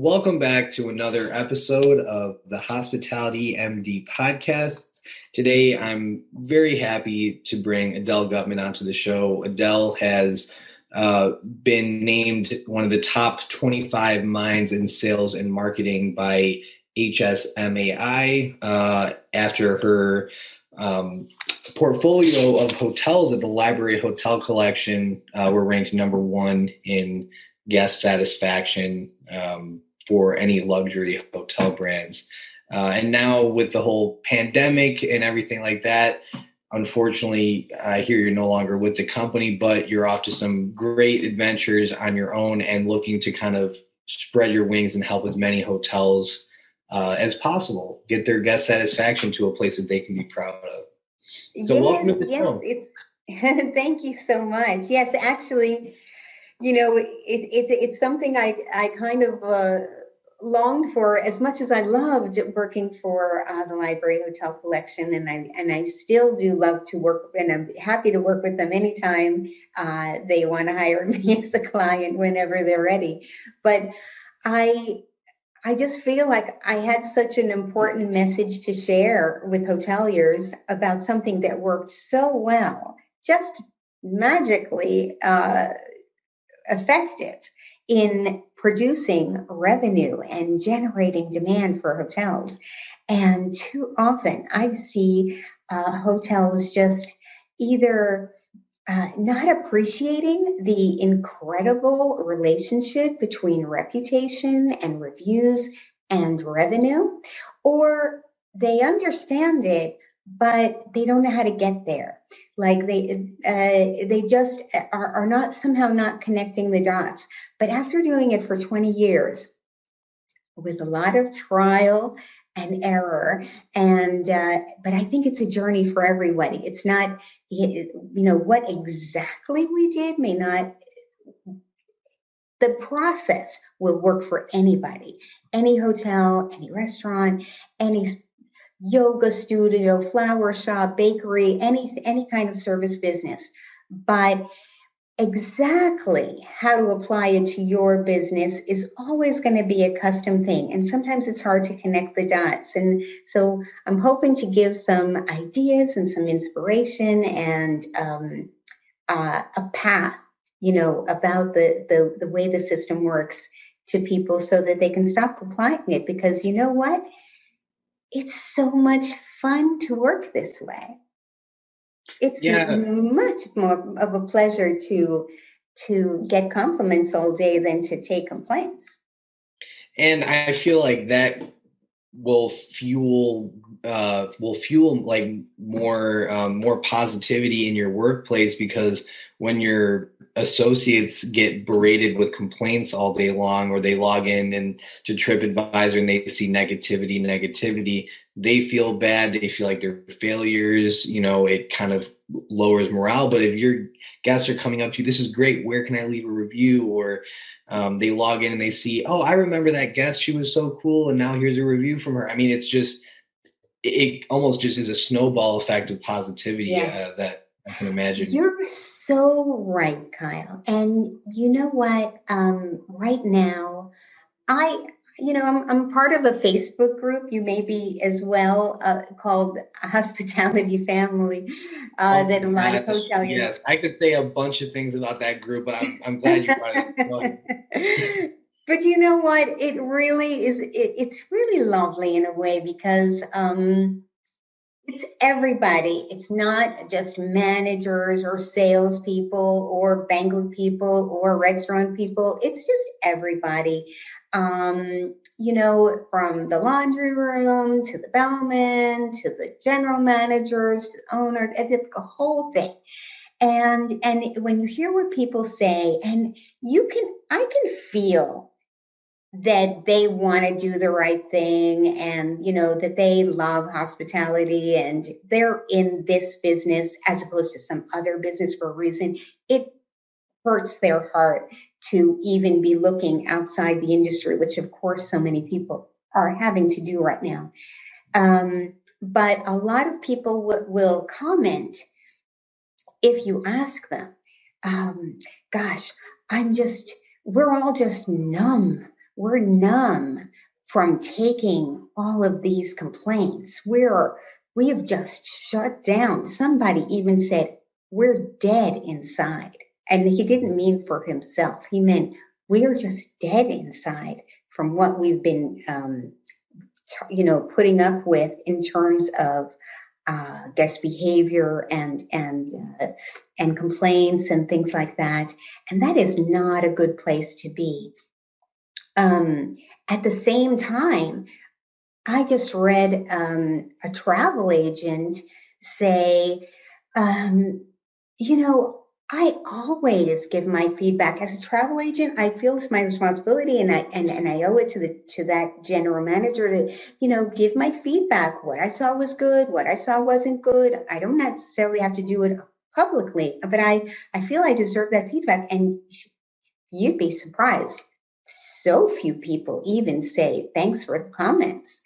welcome back to another episode of the Hospitality MD podcast. Today, I'm very happy to bring Adele Gutman onto the show. Adele has been named one of the top 25 minds in sales and marketing by HSMAI after her portfolio of hotels at the Library Hotel Collection were ranked number one in guest satisfaction for any luxury hotel brands. And now with the whole pandemic and everything like that, unfortunately, I hear you're no longer with the company, but you're off to some great adventures on your own and looking to kind of spread your wings and help as many hotels as possible get their guest satisfaction to a place that they can be proud of. So welcome to the show. Thank you so much. Yes, actually, it's something I kind of longed for as much as I loved working for the Library Hotel Collection, and I still do love to work, and I'm happy to work with them anytime they want to hire me as a client whenever they're ready. But I just feel like I had such an important message to share with hoteliers about something that worked so well, just magically effective in producing revenue and generating demand for hotels. And too often I see hotels just either not appreciating the incredible relationship between reputation and reviews and revenue, or they understand it, but they don't know how to get there. Like they just are not connecting the dots. But after doing it for 20 years, with a lot of trial and error, and but I think it's a journey for everybody. It's not, what exactly we did may not. The process will work for anybody, any hotel, any restaurant, any yoga studio, flower shop, bakery, any kind of service business. But exactly how to apply it to your business is always going to be a custom thing. And sometimes it's hard to connect the dots. And so I'm hoping to give some ideas and some inspiration and a path, about the way the system works to people so that they can stop applying it. Because you know what? It's so much fun to work this way. It's much more of a pleasure to get compliments all day than to take complaints. And I feel like that will fuel like more positivity in your workplace, because when your associates get berated with complaints all day long, or they log in and to TripAdvisor and they see negativity, they feel bad. They feel like they're failures. It kind of lowers morale. But if your guests are coming up to you, this is great, where can I leave a review? Or they log in and they see, oh, I remember that guest, she was so cool, and now here's a review from her. I mean, it almost just is a snowball effect of positivity that I can imagine. You're so right, Kyle. And you know what? Right now, I'm part of a Facebook group. You may be as well, called Hospitality Family. That a lot of hoteliers. Yes, I could say a bunch of things about that group, but I'm glad you brought it. But you know what? It really is. It's really lovely in a way, because it's everybody. It's not just managers or salespeople or banquet people or restaurant people. It's just everybody. From the laundry room to the bellman to the general managers to the owner, it's the whole thing. And when you hear what people say, and I can feel that they want to do the right thing, and that they love hospitality and they're in this business as opposed to some other business for a reason. It hurts their heart to even be looking outside the industry, which of course so many people are having to do right now. But a lot of people will comment if you ask them, gosh, we're all just numb We're numb from taking all of these complaints. We have just shut down. Somebody even said, we're dead inside. And he didn't mean for himself. He meant we're just dead inside from what we've been, putting up with in terms of guest behavior and complaints and things like that. And that is not a good place to be. At the same time, I just read a travel agent say, you know, I always give my feedback as a travel agent. I feel it's my responsibility, and I owe it to that general manager to give my feedback. What I saw was good. What I saw wasn't good. I don't necessarily have to do it publicly, but I feel I deserve that feedback. And you'd be surprised. So few people even say thanks for the comments.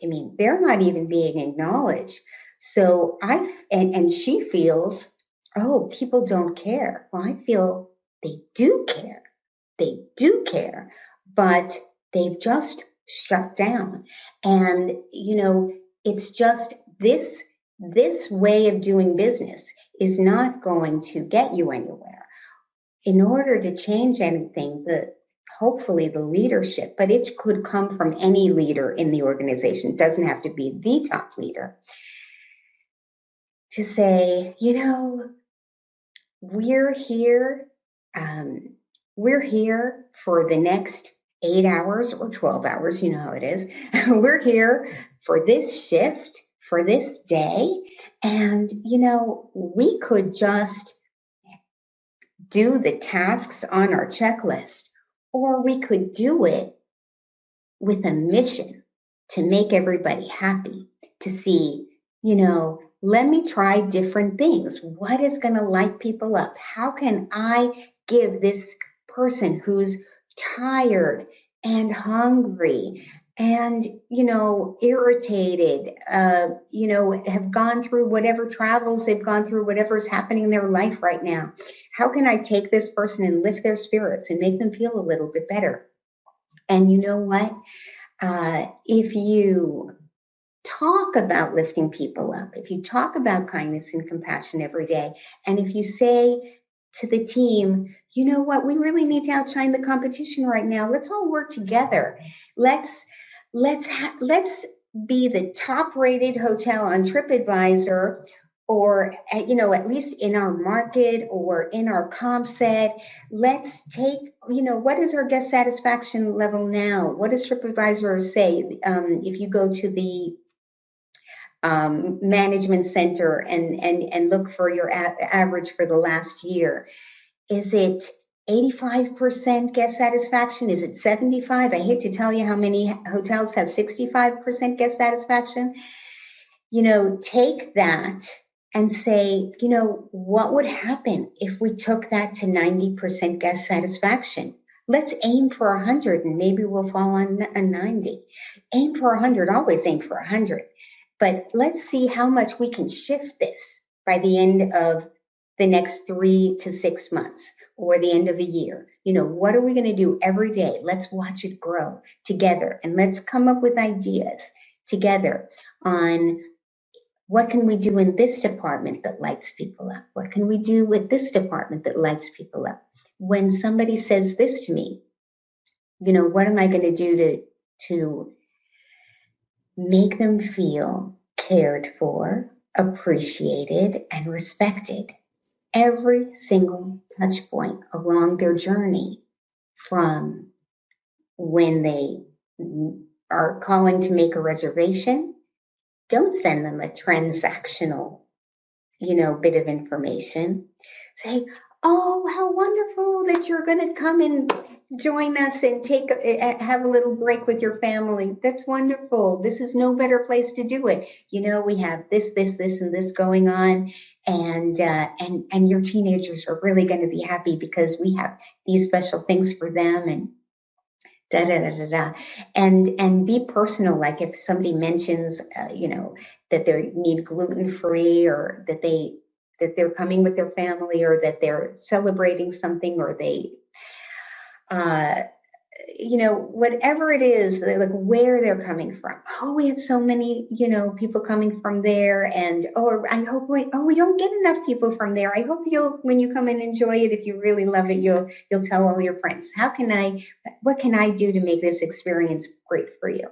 I mean, they're not even being acknowledged. So and she feels, oh, people don't care. Well, I feel they do care. They do care, but they've just shut down. And, it's just this way of doing business is not going to get you anywhere. In order to change anything, hopefully the leadership, but it could come from any leader in the organization. It doesn't have to be the top leader. To say, we're here. We're here for the next 8 hours or 12 hours. You know how it is. We're here for this shift, for this day. And, we could just do the tasks on our checklist, or we could do it with a mission to make everybody happy, to see, let me try different things. What is going to light people up? How can I give this person who's tired and hungry and, irritated, have gone through whatever travels they've gone through, whatever's happening in their life right now. How can I take this person and lift their spirits and make them feel a little bit better? And you know what? If you talk about lifting people up, if you talk about kindness and compassion every day, and if you say to the team, you know what, we really need to outshine the competition right now. Let's all work together. Let's be the top-rated hotel on TripAdvisor, or at least in our market or in our comp set. Let's take, what is our guest satisfaction level now? What does TripAdvisor say? If you go to the management center and look for your average for the last year, is it 85% guest satisfaction? Is it 75? I hate to tell you how many hotels have 65% guest satisfaction. Take that and say, what would happen if we took that to 90% guest satisfaction? Let's aim for 100 and maybe we'll fall on a 90. Aim for 100, always aim for 100. But let's see how much we can shift this by the end of the next 3 to 6 months or the end of the year. What are we going to do every day? Let's watch it grow together, and let's come up with ideas together on what can we do in this department that lights people up? What can we do with this department that lights people up? When somebody says this to me, what am I going to do to make them feel cared for, appreciated, and respected? Every single touch point along their journey, from when they are calling to make a reservation. Don't send them a transactional, bit of information. Say, oh, how wonderful that you're going to come and join us and have a little break with your family. That's wonderful. This is no better place to do it. We have this, and this going on. And your teenagers are really going to be happy because we have these special things for them, and da da da da da. And be personal. Like if somebody mentions, that they need gluten-free, or that they're coming with their family, or that they're celebrating something, or whatever it is, like where they're coming from. Oh, we have so many, people coming from there. And, oh, I hope we don't get enough people from there. I hope when you come and enjoy it, if you really love it, you'll tell all your friends. What can I do to make this experience great for you?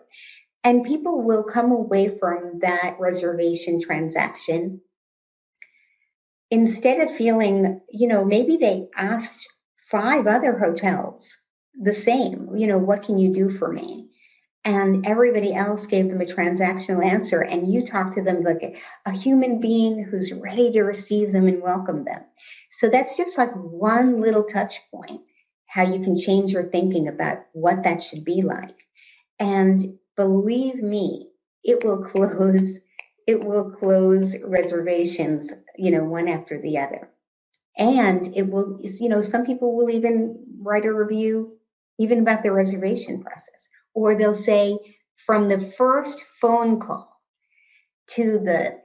And people will come away from that reservation transaction instead of feeling, maybe they asked 5 other hotels the same, what can you do for me? And everybody else gave them a transactional answer. And you talk to them like a human being who's ready to receive them and welcome them. So that's just like one little touch point, how you can change your thinking about what that should be like. And believe me, it will close reservations, one after the other. And it will, some people will even write a review even about the reservation process. Or they'll say, from the first phone call to the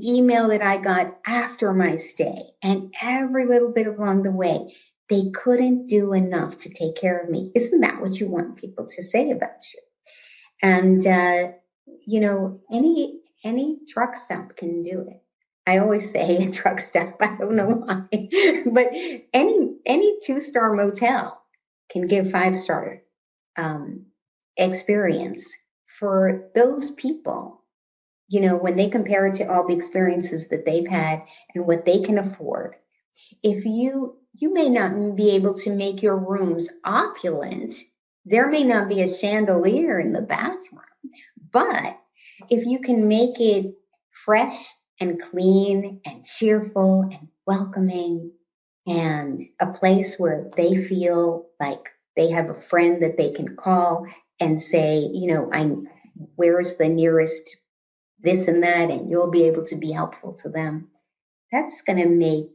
email that I got after my stay and every little bit along the way, they couldn't do enough to take care of me. Isn't that what you want people to say about you? And, any truck stop can do it. I always say a truck stop. I don't know why, but any 2-star motel can give 5-star experience for those people. When they compare it to all the experiences that they've had and what they can afford. If you may not be able to make your rooms opulent, there may not be a chandelier in the bathroom, but if you can make it fresh and clean and cheerful and welcoming and a place where they feel like they have a friend that they can call and say, where's the nearest this and that, and you'll be able to be helpful to them. That's going to make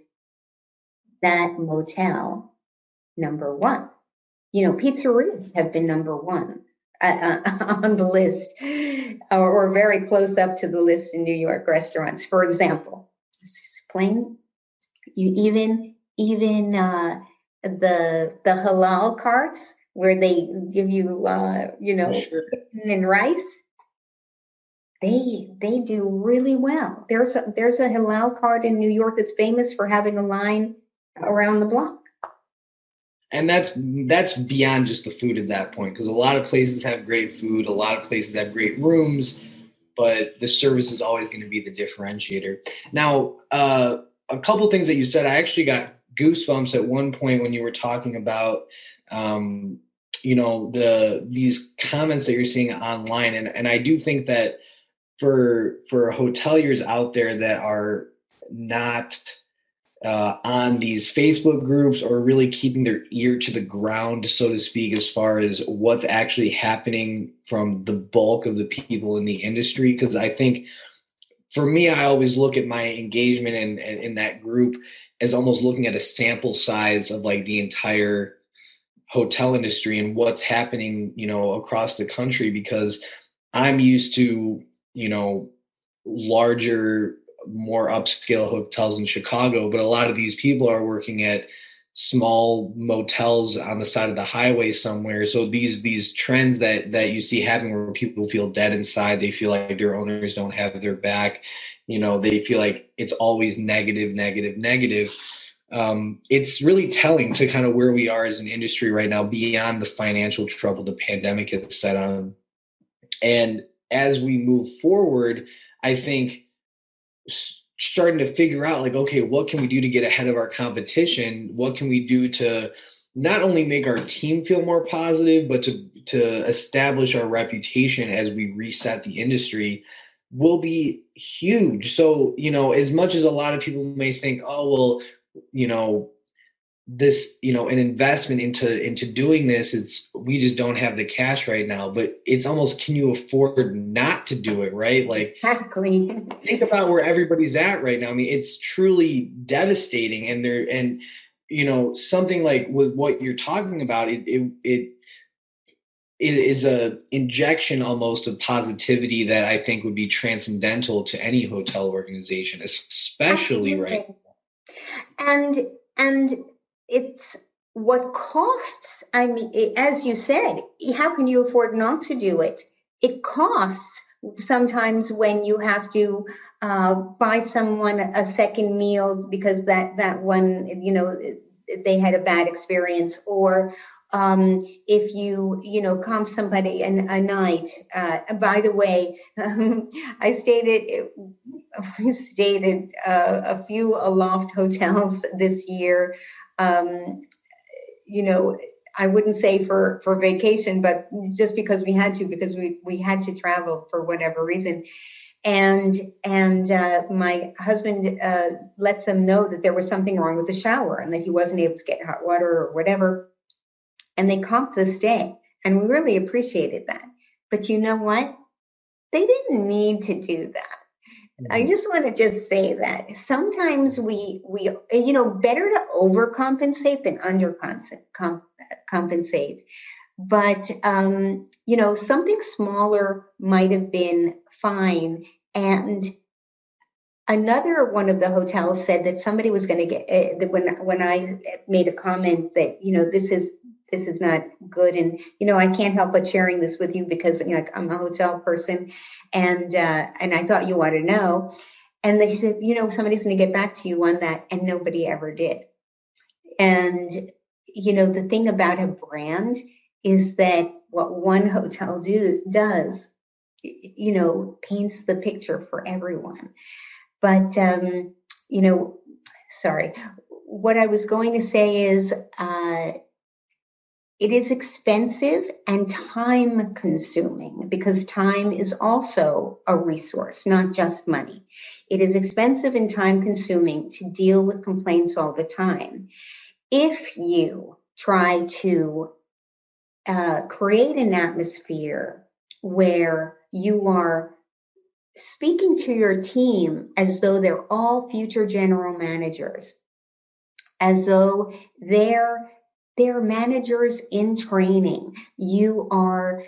that motel number one. Pizzerias have been number one on the list, or very close up to the list in New York restaurants. For example, plain, you even the halal carts where they give you Sure. chicken and rice. They do really well. There's a halal cart in New York that's famous for having a line around the block. And that's beyond just the food at that point, because a lot of places have great food, a lot of places have great rooms, but the service is always going to be the differentiator. Now, a couple things that you said, I actually got goosebumps at one point when you were talking about, these comments that you're seeing online, and I do think that for hoteliers out there that are not on these Facebook groups or really keeping their ear to the ground, so to speak, as far as what's actually happening from the bulk of the people in the industry. Because I think for me, I always look at my engagement in that group as almost looking at a sample size of like the entire hotel industry and what's happening, across the country, because I'm used to, larger, more upscale hotels in Chicago, but a lot of these people are working at small motels on the side of the highway somewhere. So these trends that you see happening where people feel dead inside, they feel like their owners don't have their back, they feel like it's always negative, negative, negative. It's really telling to kind of where we are as an industry right now, beyond the financial trouble the pandemic has set on. And as we move forward, I think starting to figure out like, okay, what can we do to get ahead of our competition? What can we do to not only make our team feel more positive, but to establish our reputation as we reset the industry will be huge. So, as much as a lot of people may think, oh, well, this, an investment into doing this, we just don't have the cash right now, but it's almost, can you afford not to do it? Right? Like, Exactly. think about where everybody's at right now. I mean, it's truly devastating. And something like with what you're talking about, it is a injection almost of positivity that I think would be transcendental to any hotel organization, especially right. Absolutely. And it's what costs, I mean, as you said, how can you afford not to do it? It costs sometimes when you have to buy someone a second meal because that one, they had a bad experience, or if you comp somebody a night. By the way, I stayed at a few aloft hotels this year. Um, you know, I wouldn't say for vacation, but just because we had to, because we had to travel for whatever reason. And my husband lets them know that there was something wrong with the shower and that he wasn't able to get hot water or whatever. And they comped the stay, and we really appreciated that. But you know what? They didn't need to do that. I Mhm. just want to just say that sometimes we better to overcompensate than undercompensate. But something smaller might have been fine. And another one of the hotels said that somebody was going to get when I made a comment that this is not good, and I can't help but sharing this with you because I'm a hotel person, and I thought you ought to know. And they said, somebody's going to get back to you on that, and nobody ever did. And the thing about a brand is that what one hotel does, paints the picture for everyone. But sorry. What I was going to say is it is expensive and time consuming because time is also a resource, not just money. It is expensive and time consuming to deal with complaints all the time. If you try to create an atmosphere where you are speaking to your team as though they're all future general managers, as though they're managers in training. You are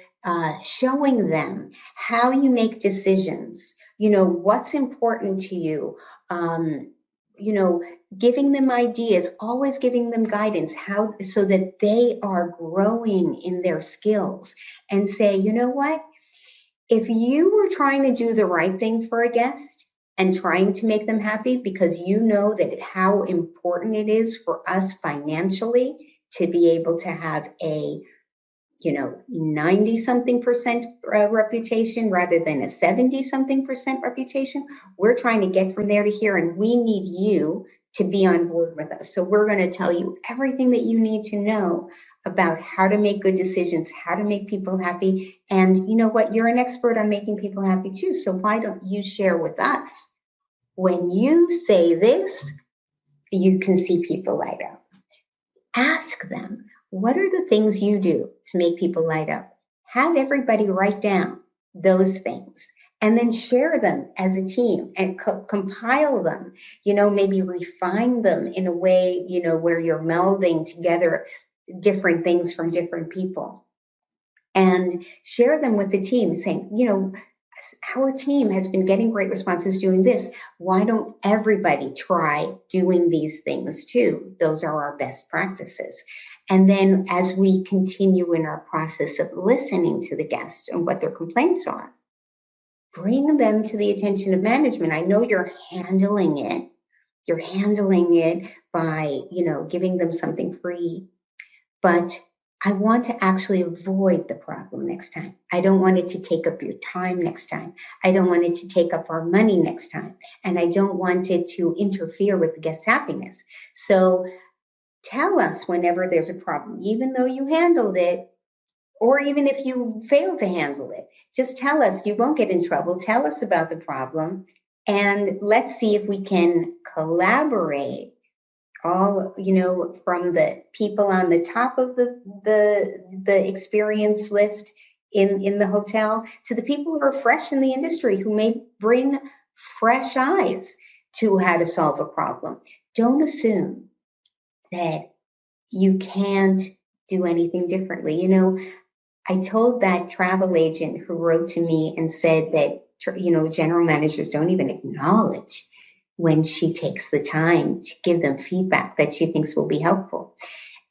showing them how you make decisions, what's important to you, you know, giving them ideas, always giving them guidance, how so that they are growing in their skills, and say, you know what? If you were trying to do the right thing for a guest and trying to make them happy because you know that how important it is for us financially to be able to have a 90 something percent reputation rather than a 70 something percent reputation, we're trying to get from there to here, and we need you to be on board with us. So we're going to tell you everything that you need to know about how to make good decisions, how to make people happy. And you know what? You're an expert on making people happy too. So why don't you share with us? When you say this, you can see people light up. Ask them, what are the things you do to make people light up? Have everybody write down those things and then share them as a team and compile them, maybe refine them in a way, where you're melding together different things from different people, and share them with the team saying, our team has been getting great responses doing this. Why don't everybody try doing these things too? Those are our best practices. And then as we continue in our process of listening to the guests and what their complaints are, bring them to the attention of management. I know you're handling it. You're handling it by, giving them something free, but I want to actually avoid the problem next time. I don't want it to take up your time next time. I don't want it to take up our money next time. And I don't want it to interfere with the guest's happiness. So tell us whenever there's a problem, even though you handled it, or even if you fail to handle it, just tell us. You won't get in trouble. Tell us about the problem. And let's see if we can collaborate, all from the people on the top of the experience list in the hotel to the people who are fresh in the industry, who may bring fresh eyes to how to solve a problem. Don't assume that you can't do anything differently. I told that travel agent who wrote to me and said that general managers don't even acknowledge when she takes the time to give them feedback that she thinks will be helpful.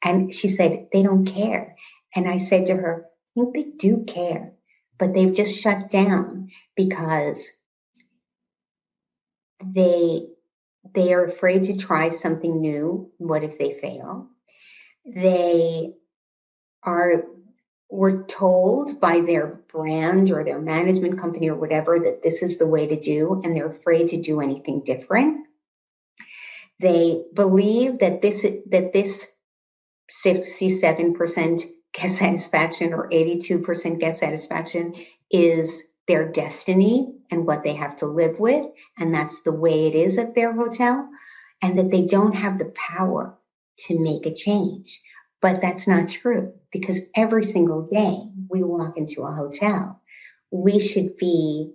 And she said, they don't care. And I said to her, I think they do care, but they've just shut down because they they are afraid to try something new. What if they fail? They are were told by their brand or their management company or whatever that this is the way to do, and they're afraid to do anything different. They believe that this 67% guest satisfaction or 82% guest satisfaction is their destiny and what they have to live with, and that's the way it is at their hotel, and that they don't have the power to make a change. But that's not true, because every single day we walk into a hotel, we should be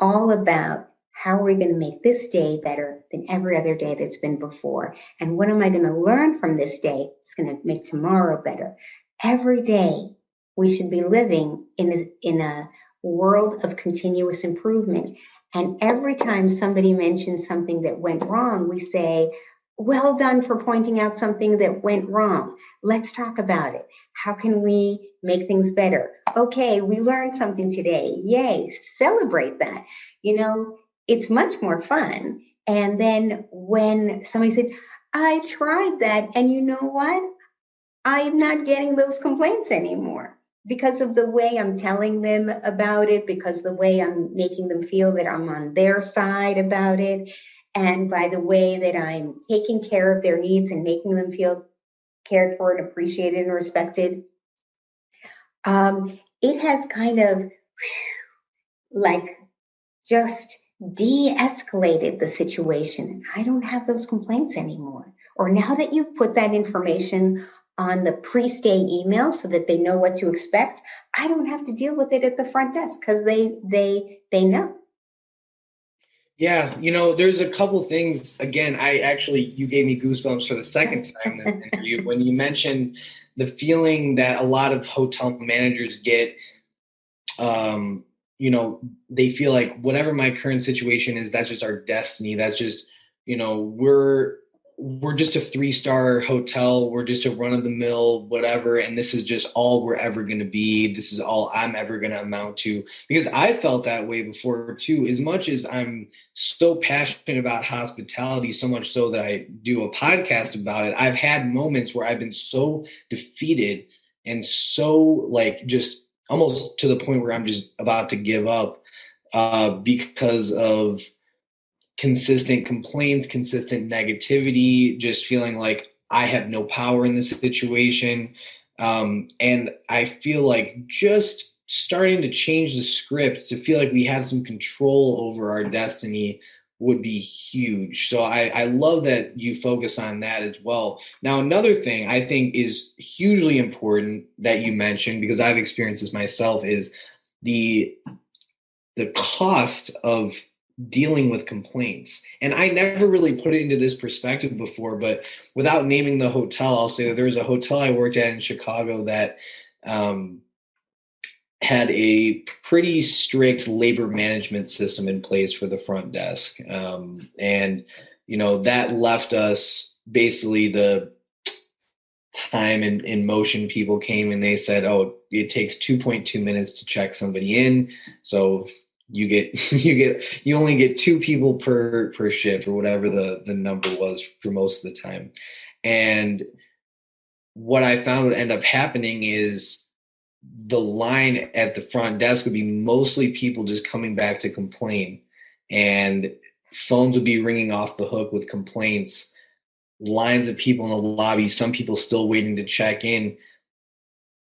all about how are we going to make this day better than every other day that's been before? And what am I going to learn from this day that's going to make tomorrow better? Every day we should be living in a world of continuous improvement. And every time somebody mentions something that went wrong, we say, well done for pointing out something that went wrong. Let's talk about it. How can we make things better? Okay, we learned something today. Yay, celebrate that. You know, it's much more fun. And then when somebody said, I tried that, and you know what? I'm not getting those complaints anymore because of the way I'm telling them about it, because the way I'm making them feel that I'm on their side about it, and by the way that I'm taking care of their needs and making them feel cared for and appreciated and respected. It has kind of like just de-escalated the situation. I don't have those complaints anymore. Or now that you've put that information on the pre-stay email so that they know what to expect, I don't have to deal with it at the front desk because they know. Yeah, there's a couple things. Again, you gave me goosebumps for the second time in this interview when you mentioned the feeling that a lot of hotel managers get. um, they feel like whatever my current situation is, that's just our destiny. That's just, we're just a 3-star hotel. We're just a run of the mill, whatever. And this is just all we're ever going to be. This is all I'm ever going to amount to. Because I felt that way before too, as much as I'm so passionate about hospitality, so much so that I do a podcast about it. I've had moments where I've been so defeated and so like just almost to the point where I'm just about to give up because of consistent complaints, consistent negativity, just feeling like I have no power in this situation. And I feel like just starting to change the script to feel like we have some control over our destiny would be huge. So I love that you focus on that as well. Now, another thing I think is hugely important that you mentioned, because I've experienced this myself, is the cost of dealing with complaints. And I never really put it into this perspective before, but without naming the hotel, I'll say that there was a hotel I worked at in Chicago that had a pretty strict labor management system in place for the front desk. And, that left us basically the time and in motion. People came and they said, oh, it takes 2.2 minutes to check somebody in. So you only get 2 people per shift or whatever the number was for most of the time. And what I found would end up happening is the line at the front desk would be mostly people just coming back to complain, and phones would be ringing off the hook with complaints, lines of people in the lobby, some people still waiting to check in.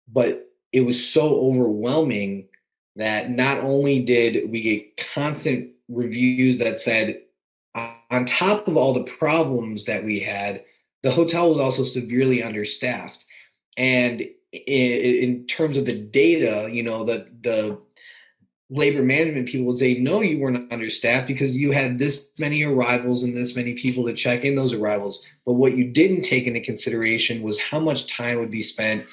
But it was so overwhelming that not only did we get constant reviews that said, on top of all the problems that we had, the hotel was also severely understaffed. And in terms of the data, the labor management people would say, no, you weren't understaffed because you had this many arrivals and this many people to check in those arrivals. But what you didn't take into consideration was how much time would be spent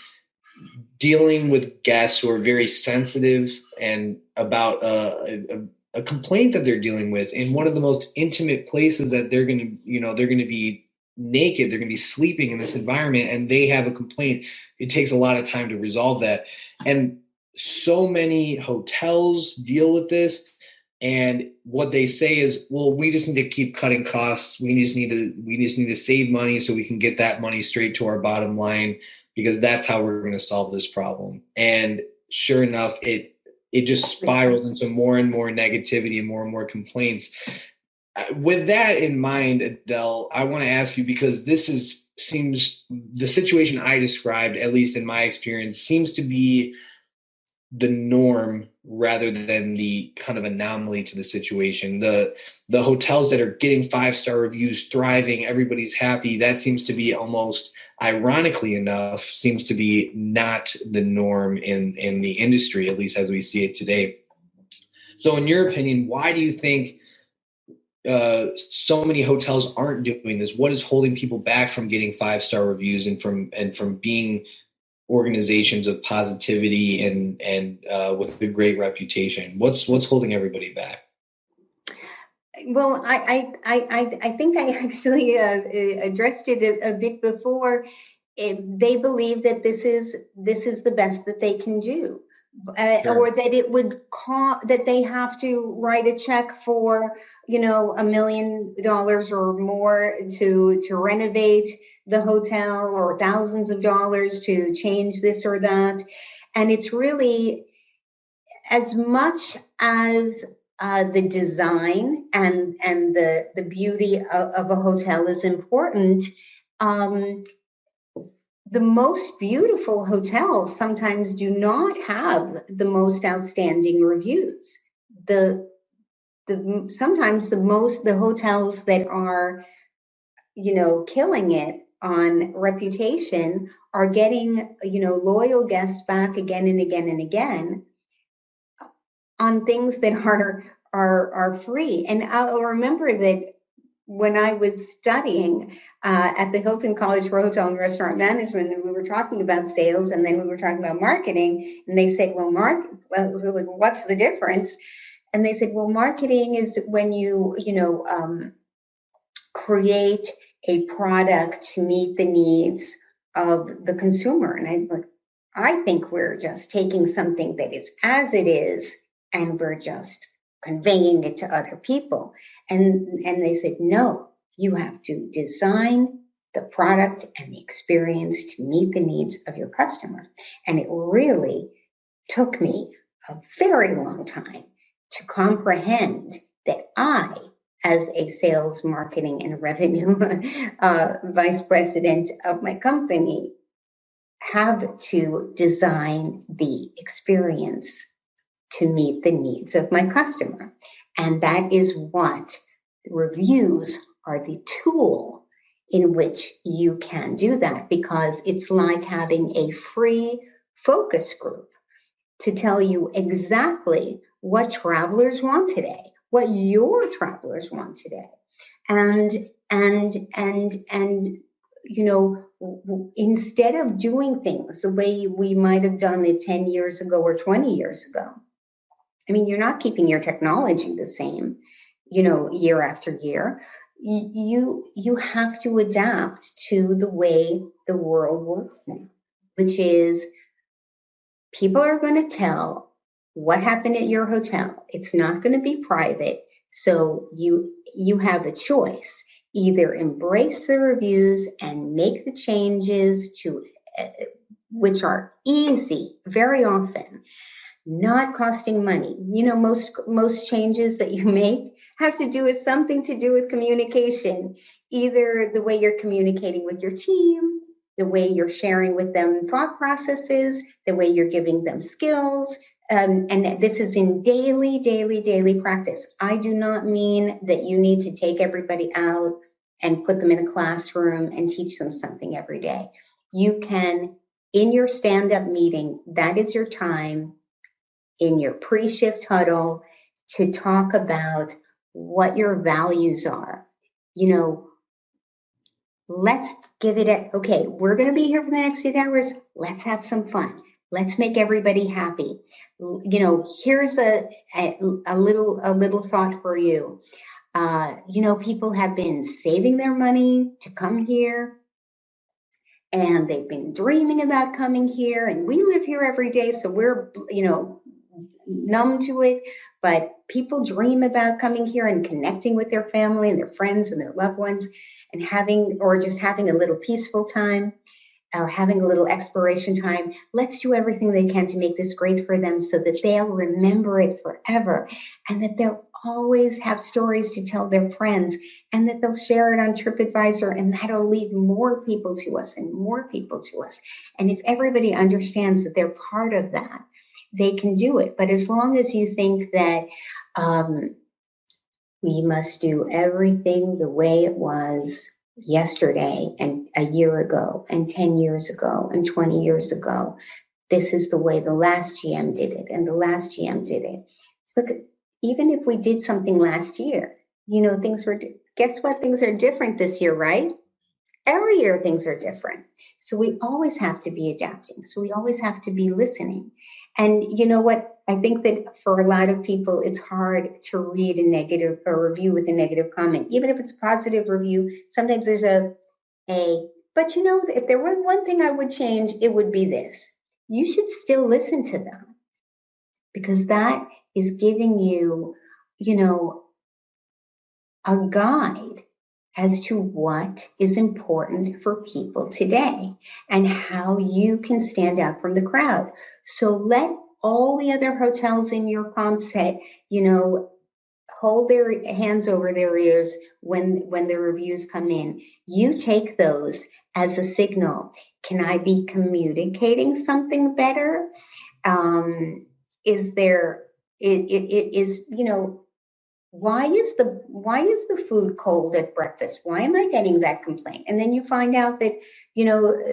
dealing with guests who are very sensitive and about a complaint that they're dealing with in one of the most intimate places that they're going to be naked. They're going to be sleeping in this environment and they have a complaint. It takes a lot of time to resolve that. And so many hotels deal with this. And what they say is, well, we just need to keep cutting costs. We just need to save money so we can get that money straight to our bottom line because that's how we're going to solve this problem. And sure enough, it just spirals into more and more negativity and more complaints. With that in mind, Adele, I want to ask you because seems the situation I described, at least in my experience, seems to be the norm rather than the kind of anomaly to the situation. The hotels that are getting 5-star reviews, thriving, everybody's happy, that seems to be almost ironically enough, seems to be not the norm in the industry, at least as we see it today. So in your opinion, why do you think so many hotels aren't doing this? What is holding people back from getting 5-star reviews and from being organizations of positivity and with a great reputation? What's holding everybody back? Well, I think I actually addressed it a bit before. They believe that this is the best that they can do, Sure. or that it would cost that they have to write a check for $1 million or more to renovate the hotel, or thousands of dollars to change this or that. And it's really, as much as the design and the beauty of a hotel is important, the most beautiful hotels sometimes do not have the most outstanding reviews. The sometimes the hotels that are killing it on reputation are getting loyal guests back again and again and again on things that are free. And I'll remember that when I was studying at the Hilton College for Hotel and Restaurant Management, and we were talking about sales, and then we were talking about marketing, and they said, what's the difference? And they said, well, marketing is when you create a product to meet the needs of the consumer. And I think we're just taking something that is as it is, and we're just conveying it to other people. And they said, no, you have to design the product and the experience to meet the needs of your customer. And it really took me a very long time to comprehend that I, as a sales, marketing, and revenue vice president of my company, have to design the experience to meet the needs of my customer. And that is what reviews are, the tool in which you can do that, because it's like having a free focus group to tell you exactly what travelers want today, what your travelers want today. And instead of doing things the way we might have done it 10 years ago or 20 years ago, I mean, you're not keeping your technology the same, year after year. You have to adapt to the way the world works now, which is people are going to tell what happened at your hotel. It's not going to be private. So you have a choice. Either embrace the reviews and make the changes to which are easy very often, not costing money. Most changes that you make have to do with something to do with communication, either the way you're communicating with your team, the way you're sharing with them thought processes, the way you're giving them skills. And this is in daily practice. I do not mean that you need to take everybody out and put them in a classroom and teach them something every day. You can, in your stand-up meeting, that is your time, in your pre-shift huddle, to talk about what your values are. Let's give it okay, we're going to be here for the next 8 hours. Let's have some fun. Let's make everybody happy. Here's a little thought for you. People have been saving their money to come here, and they've been dreaming about coming here, and we live here every day, so we're, numb to it. But people dream about coming here and connecting with their family and their friends and their loved ones, and just having a little peaceful time, or having a little exploration time. Let's do everything they can to make this great for them so that they'll remember it forever, and that they'll always have stories to tell their friends, and that they'll share it on TripAdvisor, and that'll lead more people to us and more people to us. And if everybody understands that they're part of that, they can do it. But as long as you think that we must do everything the way it was yesterday and a year ago and 10 years ago and 20 years ago, this is the way the last GM did it and the last GM did it. Look, even if we did something last year, guess what? Things are different this year, right? Every year things are different. So we always have to be adapting. So we always have to be listening. And you know what? I think that for a lot of people, it's hard to read a review with a negative comment. Even if it's a positive review, sometimes there's but if there was one thing I would change, it would be this. You should still listen to them, because that is giving you, a guide as to what is important for people today and how you can stand out from the crowd. So let all the other hotels in your comp set, hold their hands over their ears when the reviews come in. You take those as a signal. Can I be communicating something better? Is there, it is, why is the food cold at breakfast? Why am I getting that complaint? And then you find out that,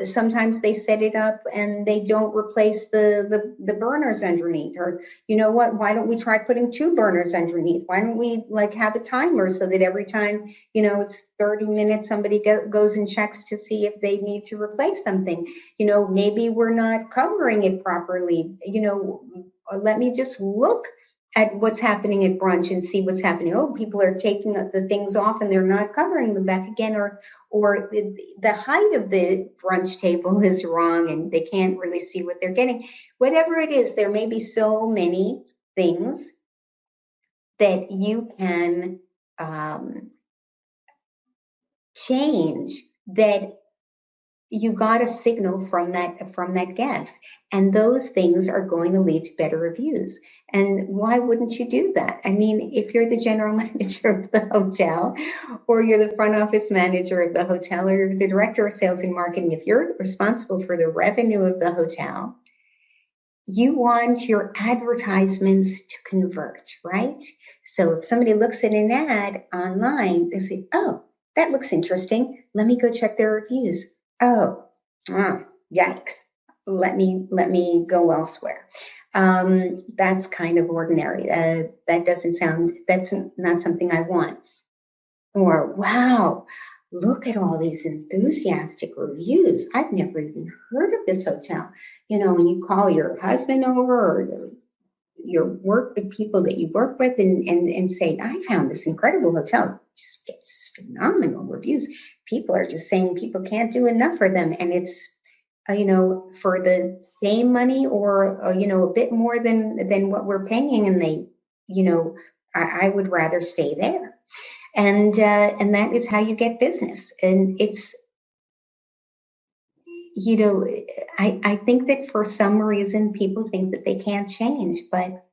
sometimes they set it up and they don't replace the burners underneath. Or, why don't we try putting 2 burners underneath? Why don't we have a timer so that every time, it's 30 minutes, somebody goes and checks to see if they need to replace something. Maybe we're not covering it properly. Let me just look at what's happening at brunch and see what's happening. Oh, people are taking the things off and they're not covering them back again, or the height of the brunch table is wrong and they can't really see what they're getting. Whatever it is, there may be so many things that you can change, that you got a signal from that guest, and those things are going to lead to better reviews. And why wouldn't you do that? I mean, if you're the general manager of the hotel, or you're the front office manager of the hotel, or you're the director of sales and marketing, if you're responsible for the revenue of the hotel, you want your advertisements to convert, right? So if somebody looks at an ad online, they say, oh, that looks interesting. Let me go check their reviews. Oh, yikes. Let me go elsewhere. That's kind of ordinary. That's not something I want. Or, wow, look at all these enthusiastic reviews. I've never even heard of this hotel. When you call your husband over, or the people that you work with, and say, I found this incredible hotel, just gets phenomenal reviews. People are just saying people can't do enough for them. And it's, for the same money, or, a bit more than what we're paying. And they, I would rather stay there. And that is how you get business. And it's, I think that for some reason people think that they can't change, but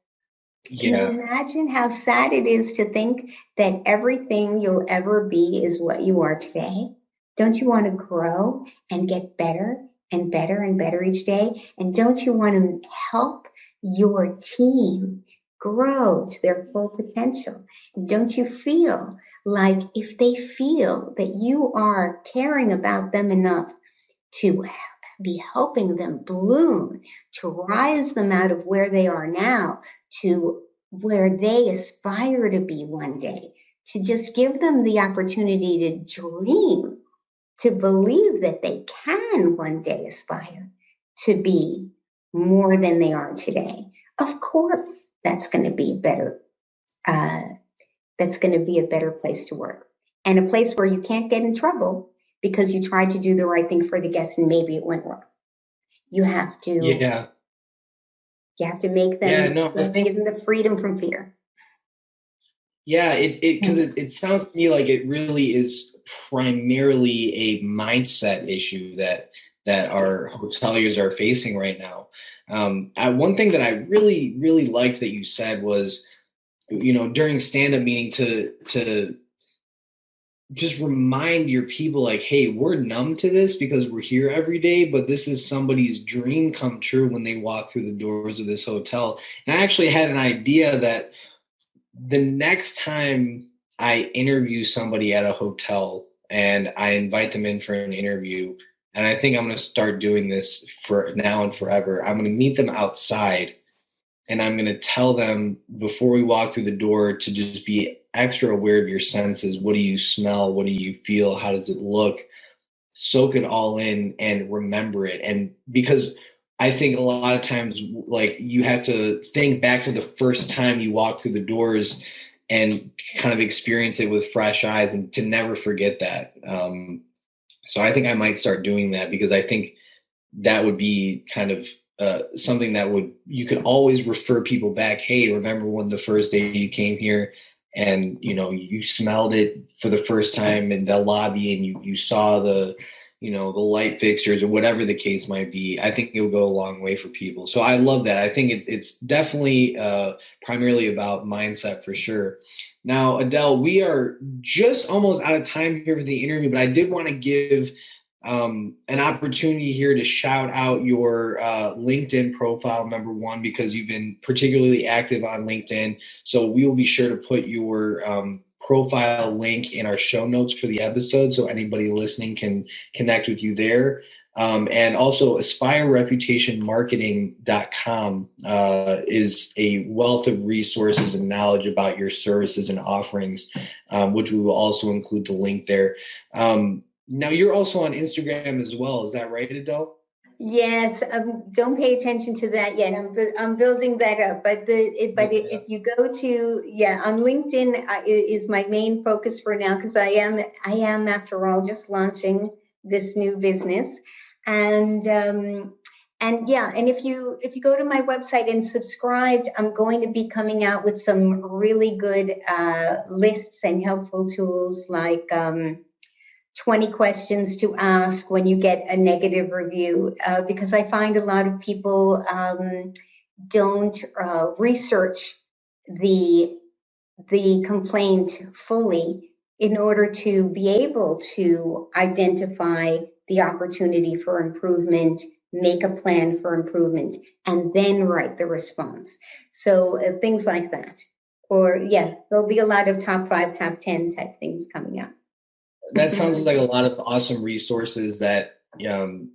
can you imagine how sad it is to think that everything you'll ever be is what you are today? Don't you want to grow and get better and better and better each day? And don't you want to help your team grow to their full potential? And don't you feel like if they feel that you are caring about them enough to be helping them bloom, to rise them out of where they are now to where they aspire to be one day, to just give them the opportunity to dream, to believe that they can one day aspire to be more than they are today? Of course, that's going to be better that's going to be a better place to work, and a place where you can't get in trouble because you tried to do the right thing for the guests and maybe it went wrong. You have to Yeah. make Yeah. them, No, I think, give them the freedom from fear. yeah, because it sounds to me like it really is primarily a mindset issue that our hoteliers are facing right now. One thing that I really, really liked that you said was, during stand-up meeting to just remind your people like, hey, we're numb to this because we're here every day, but this is somebody's dream come true when they walk through the doors of this hotel. And I actually had an idea that the next time I interview somebody at a hotel and I invite them in for an interview, and I think I'm going to start doing this for now and forever, I'm going to meet them outside and I'm going to tell them before we walk through the door to just be extra aware of your senses. What do you smell? What do you feel? How does it look? Soak it all in and remember it. And because I think a lot of times, like, you have to think back to the first time you walk through the doors and kind of experience it with fresh eyes and to never forget that. So I think I might start doing that because I think that would be kind of something that you could always refer people back. Hey, remember when the first day you came here and, you smelled it for the first time in the lobby and you saw the light fixtures or whatever the case might be. I think it will go a long way for people. So I love that. I think it's definitely primarily about mindset for sure. Now, Adele, we are just almost out of time here for the interview, but I did want to give an opportunity here to shout out your LinkedIn profile, number one, because you've been particularly active on LinkedIn. So we will be sure to put your profile link in our show notes for the episode so anybody listening can connect with you there. And also aspirereputationmarketing.com is a wealth of resources and knowledge about your services and offerings, which we will also include the link there. Now you're also on Instagram as well. Is that right, Adele? Yes, don't pay attention to that yet. I'm building that up. But if you go to on LinkedIn is my main focus for now because I am after all just launching this new business, and if you go to my website and subscribed, I'm going to be coming out with some really good lists and helpful tools like 20 questions to ask when you get a negative review, because I find a lot of people don't research the complaint fully in order to be able to identify the opportunity for improvement, make a plan for improvement, and then write the response. So things like that. Or there'll be a lot of top 5, top 10 type things coming up. That sounds like a lot of awesome resources that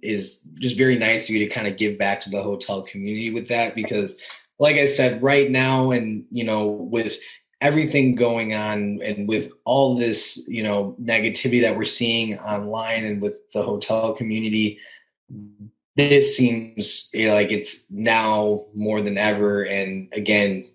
is just very nice of you to kind of give back to the hotel community with that, because like I said, right now, and, with everything going on and with all this, negativity that we're seeing online and with the hotel community, this seems like it's now more than ever. And again,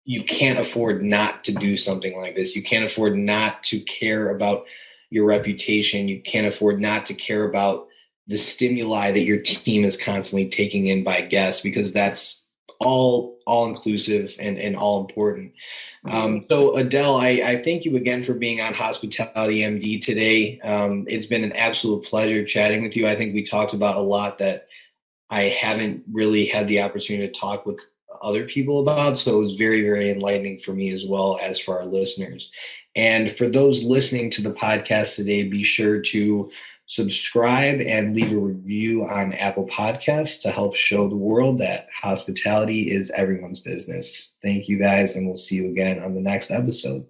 you can't afford not to do something like this. You can't afford not to care about your reputation. You can't afford not to care about the stimuli that your team is constantly taking in by guests, because that's all inclusive and all important. So Adele, I thank you again for being on Hospitality MD today. It's been an absolute pleasure chatting with you. I think we talked about a lot that I haven't really had the opportunity to talk with other people about. So it was very, very enlightening for me as well as for our listeners. And for those listening to the podcast today, be sure to subscribe and leave a review on Apple Podcasts to help show the world that hospitality is everyone's business. Thank you guys, and we'll see you again on the next episode.